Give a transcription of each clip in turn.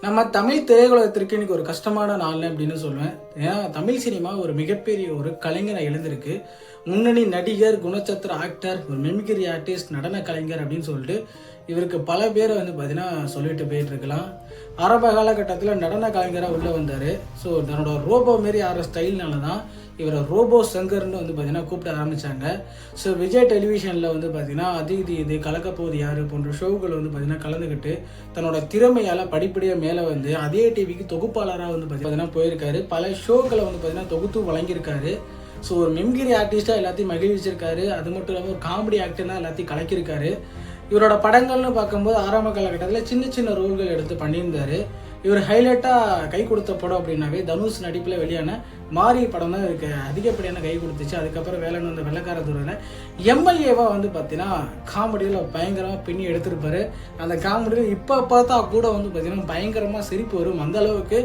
நம்ம தமிழ் திரையுலகத்திற்கு இன்னைக்கு ஒரு கஷ்டமான நாள் அப்படின்னு சொல்லுவேன். ஏன்னா தமிழ் சினிமா ஒரு மிகப்பெரிய ஒரு கலைஞரை இழந்திருக்கு. முன்னணி நடிகர், குணச்சித்திர ஆக்டர், ஒரு மிமிக்ரி ஆர்டிஸ்ட், நடன கலைஞர் அப்படின்னு சொல்லிட்டு இவருக்கு பல பேரை பார்த்தீங்கன்னா சொல்லிட்டு போயிட்டு இருக்கலாம். ஆரம்ப காலகட்டத்தில் நடன கலைஞராக உள்ளே வந்தார். ஸோ தன்னோட ரோபோ மாரி ஆகிற ஸ்டைல்னால தான் இவரை ரோபோ சங்கர்னு பார்த்தீங்கன்னா கூப்பிட ஆரம்பித்தாங்க. ஸோ விஜய் டெலிவிஷனில் பார்த்தீங்கன்னா அது இது கலக்கப்போது யார் போன்ற ஷோக்கள் பார்த்தீங்கன்னா கலந்துக்கிட்டு தன்னோட திறமையால் படிப்படியாக மேலே வந்து அதே டிவிக்கு தொகுப்பாளராக பார்த்தீங்கன்னா போயிருக்காரு. பல ஷோக்களை பார்த்தீங்கன்னா தொகுத்து வழங்கியிருக்காரு. ஸோ ஒரு மிமிக்ரி ஆர்டிஸ்டாக எல்லாத்தையும் மகிழ்விச்சிருக்காரு. அது மட்டும் இல்லாமல் ஒரு காமெடி ஆக்டர்னா எல்லாத்தையும் கலக்கியிருக்காரு. இவரோட படங்கள்னு பார்க்கும்போது ஆரம்ப காலகட்டத்தில் சின்ன சின்ன ரோல்கள் எடுத்து பண்ணியிருந்தார். இவர் ஹைலைட்டாக கை கொடுத்த படம் அப்படின்னாவே தனுஷ் நடிப்பில் வெளியான மாரி படம் தான் இவருக்கு அதிகப்படியான கை கொடுத்துச்சு. அதுக்கப்புறம் வேலைன்னு வந்த வெள்ளக்கார துறையில் எம்எல்ஏவாக பார்த்தீங்கன்னா காமெடியில் பயங்கரமாக பின்னி எடுத்திருப்பாரு. அந்த காமெடியில் இப்போ பார்த்தா கூட பார்த்தீங்கன்னா பயங்கரமாக சிரிப்பு வரும். அந்த அளவுக்கு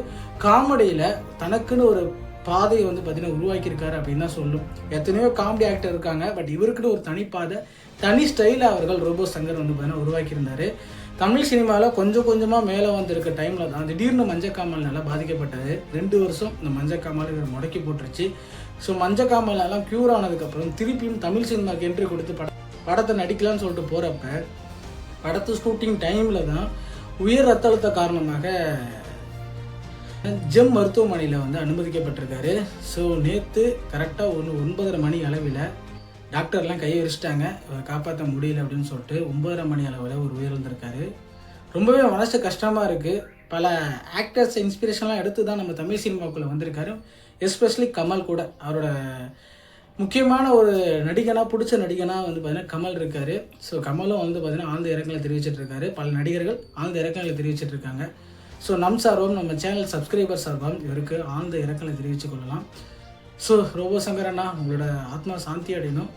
காமெடியில் தனக்குன்னு ஒரு பாதையை பார்த்தீங்கன்னா உருவாக்கியிருக்காரு அப்படின்னு தான் சொல்லும். எத்தனையோ காமெடி ஆக்டர் இருக்காங்க, பட் இவருக்குன்னு ஒரு தனிப்பாதை, தனி ஸ்டைலில் அவர்கள் ரோபோ சங்கர் பார்த்தீங்கன்னா உருவாக்கியிருந்தார். தமிழ் சினிமாவில் கொஞ்சம் கொஞ்சமாக மேலே வந்திருக்க டைமில் தான் திடீர்னு மஞ்சக்காமல்னால பாதிக்கப்பட்டார். 2 வருஷம் இந்த மஞ்சக்காமல் இவர் முடக்கி போட்டுருச்சு. ஸோ மஞ்சக்காமல்லாம் க்யூர் ஆனதுக்கப்புறம் திருப்பியும் தமிழ் சினிமாவுக்கு என்ட்ரி கொடுத்து படத்தை நடிக்கலான்னு சொல்லிட்டு போகிறப்ப படத்து ஷூட்டிங் டைமில் தான் உயர் ரத்த அழுத்த காரணமாக ஜெம் மருத்துவமனையில் அனுமதிக்கப்பட்டிருக்காரு. ஸோ நேற்று கரெக்டாக 9:30 மணி அளவில் டாக்டர்லாம் கையை விரிச்சிட்டாங்க, காப்பாற்ற முடியல அப்படின்னு சொல்லிட்டு 9:30 மணி அளவில் ஒரு உயிரிழந்திருக்காரு. ரொம்பவே மனசு கஷ்டமாக இருக்குது. பல ஆக்டர்ஸ் இன்ஸ்பிரேஷன்லாம் எடுத்து தான் நம்ம தமிழ் சினிமாவுக்குள்ளே வந்திருக்காரு. எஸ்பெஷலி கமல் கூட அவரோட முக்கியமான ஒரு நடிகனாக பிடிச்ச நடிகனாக பார்த்தீங்கன்னா கமல் இருக்கார். ஸோ கமலும் பார்த்தீங்கன்னா ஆழ்ந்த இறக்கங்களை தெரிவிச்சிட்டு இருக்காரு. பல நடிகர்கள் ஆழ்ந்த இறக்கங்களை தெரிவிச்சிட்டு இருக்காங்க. ஸோ நம் சார்பாகவும் நம்ம சேனல் சப்ஸ்கிரைபர் சார்பாகவும் இவருக்கு ஆழ்ந்த இறக்கங்களை தெரிவித்துக் கொள்ளலாம். ஸோ ரோபோ சங்கர் அண்ணா, உங்களோட ஆத்மா சாந்தி அடையணும்.